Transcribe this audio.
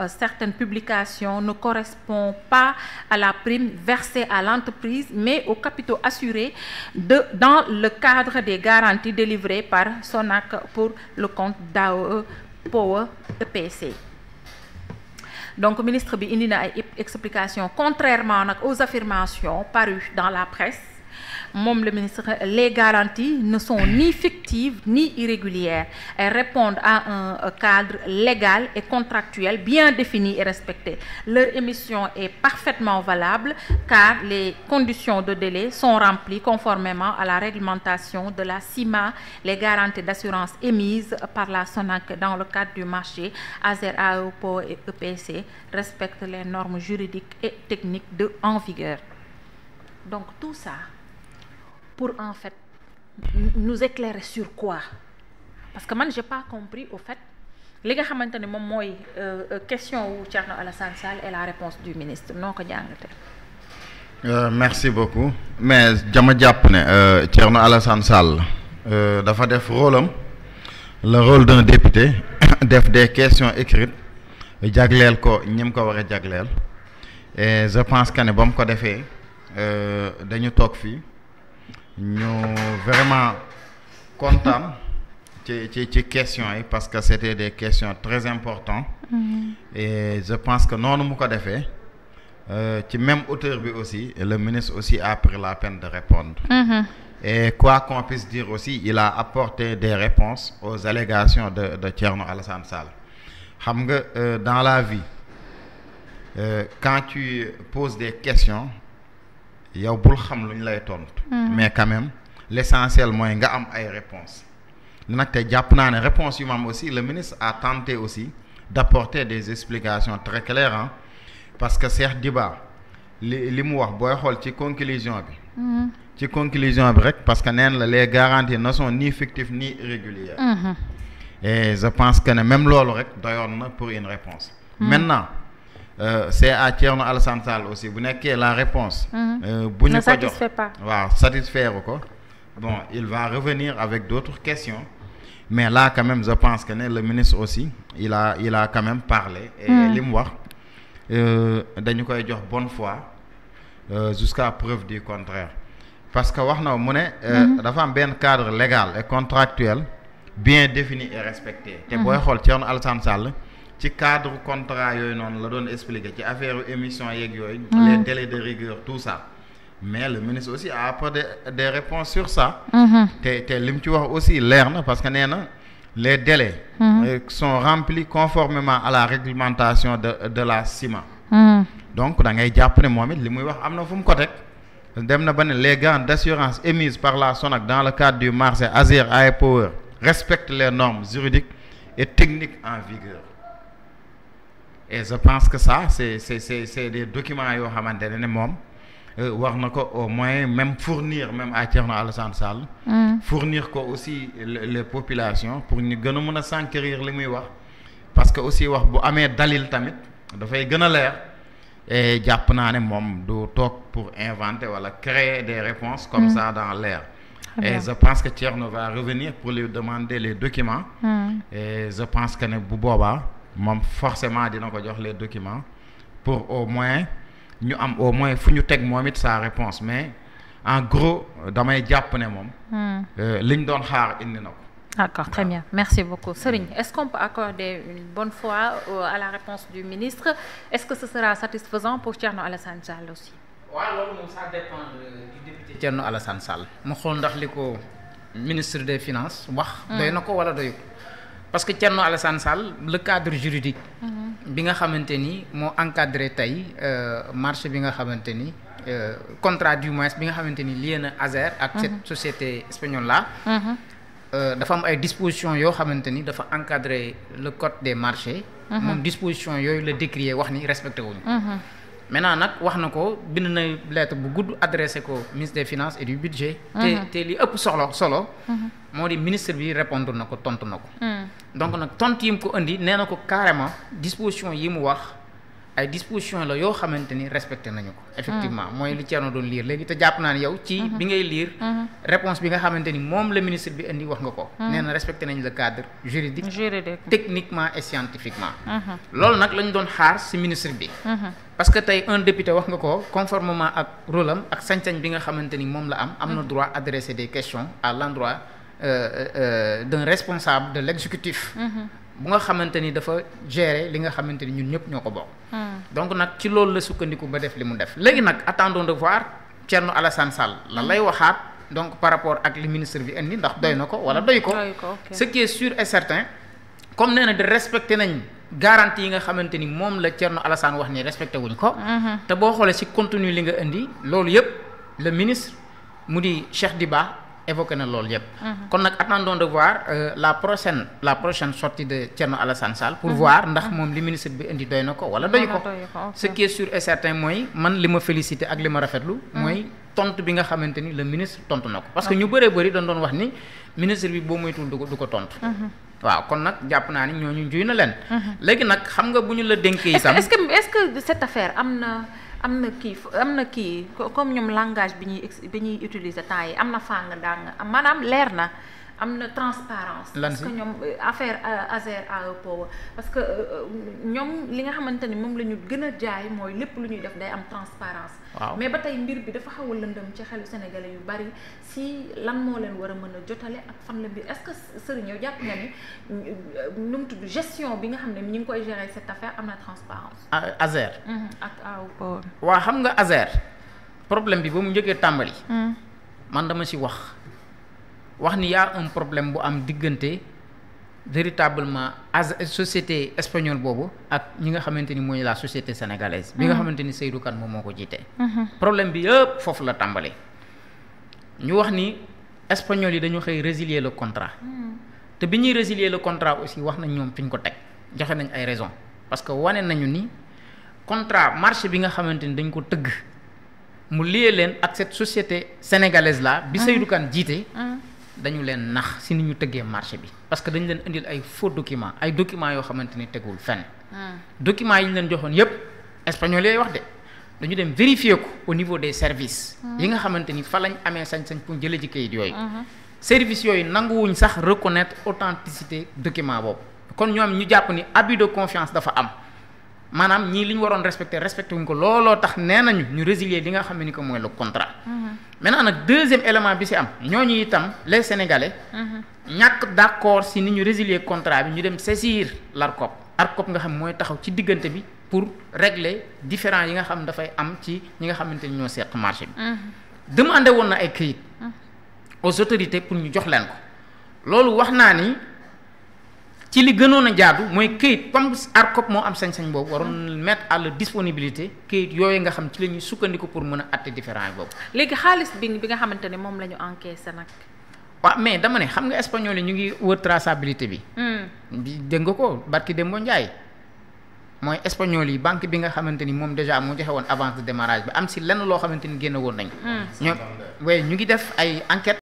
certaines publications ne correspondent pas à la prime versée à l'entreprise, mais aux capitaux assurés dans le cadre des garanties délivrées par Sonac pour le compte d'AOE Power EPC. Donc, le ministre bi indi na ay explications contrairement aux affirmations parues dans la presse. Le ministre, les garanties ne sont ni fictives ni irrégulières. Elles répondent à un cadre légal et contractuel bien défini et respecté. Leur émission est parfaitement valable car les conditions de délai sont remplies conformément à la réglementation de la CIMA. Les garanties d'assurance émises par la SONAC dans le cadre du marché ASER, AEPO et EPC respectent les normes juridiques et techniques en vigueur. Donc tout ça pour en fait nous éclairer sur quoi? Parce que moi j'ai pas compris au fait li nga xamanteni mom moy question wu Thierno Alassane Sall et la réponse du ministre noko jangate. Merci beaucoup mais dama japp ne Thierno Alassane Sall dafa def rôle le rôle d'un député def des questions écrites jagleel ko ñim ko wara jagleel et je pense que ne bam ko defé dañu tok fi ñu vraiment content ci questions parce que c'était des questions très importantes et je pense que non mu ko défé ci même auteur bi aussi et le ministre aussi a pris la peine de répondre et quoi qu'on puisse dire aussi il a apporté des réponses aux allégations de Thierno Alassane Sall xam nga dans la vie quand tu poses des questions yow bul xam luñ lay tontu mais quand même l'essentiel mooy nga am ay réponses nak té japp naa ne réponse yu am aussi le ministre a tenté aussi d'apporter des explications très claires hein, parce que Cheikh Diba li mu wax boy xol ci conclusion bi rek parce que neen la les garanties ne sont ni fictives ni irrégulières et je pense que même lolu rek doyoon na pour une réponse maintenant c'est à Thierno Alassane Sall aussi bu nekké la réponse bu ñu ko jox waaw satisfaire ko bon il va revenir avec d'autres questions mais là quand même je pense que le ministre aussi il a quand même parlé et li mu wax dañu koy jox bonne foi jusqu'à preuve du contraire parce que wax na mu ne dafa am ben cadre légal et contractuel bien défini et respecté té boy xol Thierno Alassane Sall ci cadre contrat yoy non la doon expliquer ci affaire émission yeeg yoy les délais de rigueur tout ça mais le ministre aussi a apporté des réponses sur ça té lim ci wax aussi leer na parce que néna les délais sont remplis conformément à la réglementation de la CIMA donc da ngay japp né momit limuy wax amna fum ko tek dem na ban les garanties d'assurance émises par la SONAC dans le cadre du marché ASER AEPO respectent les normes juridiques et techniques en vigueur. Et je pense que ça c'est des documents yo xamantene ne mom war nako au moins même fournir même à Thierno Alassane Sall fournir ko aussi les populations pour ñu gëna mëna s'enquérir limuy wax parce que aussi wax bu amé dalil tamit da fay gëna leer et japp na né mom du tok pour inventer wala créer des réponses comme ça dans l'air. Et je pense que Thierno va revenir pour lui demander les documents et je pense que ne bu boba mom forcément dina ko jox les documents pour au moins ñu am au moins fu ñu teg momit sa réponse mais en gros damay japp né mom liñ doon xaar indi nako. D'accord, très bien. Merci beaucoup. Serigne, est-ce qu'on peut accorder une bonne foi à la réponse du ministre? Est-ce que ce sera satisfaisant pour Thierno Alassane Sall aussi? Oui, ça dépend du député Thierno Alassane Sall. Je sais ndax liko ministre des Finances wax doy nako wala doy parce que Thierno Alassane Sall le cadre juridique bi nga xamanteni mo encadré tay marché bi nga xamanteni contrat du moins bi nga xamanteni lié na ASER ak cette société espagnole là dafa am ay dispositions yo xamanteni dafa encadrer le code des marchés mom disposition yoy le décrier wax ni respecté wuñu maintenant nak wax nako bind na lettre bu gudd adressé ko ministre des Finances et du budget té li ëpp solo modi ministre bi répondre nako tontu nako donc nak tontu yim ko andi néna ko carrément disposition yi mu wax ay dispositions la yoo xamante ni respecté nañu ko. effectivement mooy li Thierno doon lire léegi te jàpp naa ne yow ci bi ngay lire. réponse bi nga xamante ni moom la ministre bi indi wax nga ko. nee na respecté nañ le cadre juridique. techniquement et scientifiquement. loolu nag lañ doon xaar ci ministre bi. parce que tey un député wax nga ko conformément ak rôle am ak sañ-sañ bi nga xamante ni moom la am na droit adresser des questions à l'endroit d'un responsable de l'exécutif. bu nga xamante ni dafa gérer li nga xamante ni ñun ñëpp ñoo ko bokk. donc nag ci loolu la sukkandiku ba def li mu def léegi nag attendons de voir Thierno Alassane Sall lan lay waxaat donc par rapport ak li ministre bi indi ndax doy na ko wala doy ko. ce qui est sûr et certain comme nee na di respecté nañ garantie yi nga xamante ni moom la Thierno Alassane wax ni respecté wuñ ko. te boo xoolee ci contenu li nga indi loolu yëpp le ministre mu di Cheikh Diba évoqué na loolu yëpp. kon nag attendons de voir la prochaine sortie de Thierno Alassane Sall pour voir ndax moom li ministre bi indi doy na ko wala doy ko. ce qui est sûr et certain mooy man li ma félicité ak li ma rafetlu. mooy tontu bi nga xamante ni le ministre tontu na ko. parce que ñu bëree bëri dañ doon wax ni ministre bi boo moytuwul du ko tontu. waaw kon nag jàpp naa ni ñooñu juy na leen. léegi nag xam nga bu ñu la dénkee itam. est-ce que cette affaire am na kii comme ñoom langage bi ñuy utiliser temps yi am na fàng daanga maanaam leer na am na transparence parce que ñoom affaire Azer Power parce que ñoom li nga xamante ni moom la ñu gën a jaay mooy lépp lu ñuy def day am transparence waaw mais ba tey mbir bi dafa xaw a lëndëm ci xelu sénégalais yu bari si lan moo leen war a mën a jotale ak fan la mbir est-ce que Serigne yow jàpp nga ni nu mu tudd gestion bi nga xam ne ñu ngi koy gérer cette affaire am na transparence Azer ak Power waaw xam nga Azer problème bi ba mu njëkkee tàmbali man dama ci wax ni y a un problème bu am diggante véritablement société espagnole boobu ak ñi nga xamante ni mooy la société sénégalaise bi nga xamante ni Seydou Kane moom moo ko jiite. problème bi yëpp foofu la tàmbale ñu wax ni espagnol yi dañu xëy résilier le contrat te bi ñuy résilier le contrat aussi wax nañ ñoom fi ñu ko teg joxe nañ ay raisons parce que wane nañu ni contrat marché bi nga xamante ni dañ ko tëgg mu lié leen ak cette société sénégalaise là bi Seydou Kane jiite dañu leen nax si ni ñu tëggee marché bi parce que dañu leen indil ay faux documents ay documents yoo xamante ni tegul fenn documents yi ñu leen joxoon yépp espagnol yooyu wax de dañu dem vérifier ko au niveau des services yi nga xamante ni fa lañ amee sañ-sañ pour jëlee ci kayit yooyu services yooyu nanguwuñ sax reconnaître authenticité document boobu kon ñoom ñu jàpp ni abus de confiance dafa am maanaam ñii li ñu waroon respecté wuñ ko looloo tax nee nañu ñu résilier li nga xam ni ko mooy le contrat maintenant nag deuxième élément bi ci am ñooñu itam les sénégalais ñàkk d'accord ci ni ñu résilier contrat bi ñu dem saisir l'ARCOP nga xam mooy taxaw ci diggante bi pour régler différends yi nga xam dafay am ci ñi nga xamante ni ñoo seq marché bi demandé woon na ay këyit aux autorités pour ñu jox leen ko loolu wax naa ni ci li gënoon a jaadu mooy këyit comme ARCOP moo am sañ-sañ boobu waroon mettre à la disponibilité këyit yooyu nga xam ci la ñuy sukkandiku pour mën a àtte différent boobu. léegi xaalis bi nga xamante ne moom la ñu encaissé nag. waaw mais dama ne xam nga espagnol yi ñu ngi wër traçabilité bi. dégg nga ko barki Demba Ndiaye mooy espagnol yi banque bi nga xamante ni moom déjà moo joxe woon avance de démarrage bi am si lenn loo xamante ni génne woon nañ ko. ñoom ñu ngi def ay enquête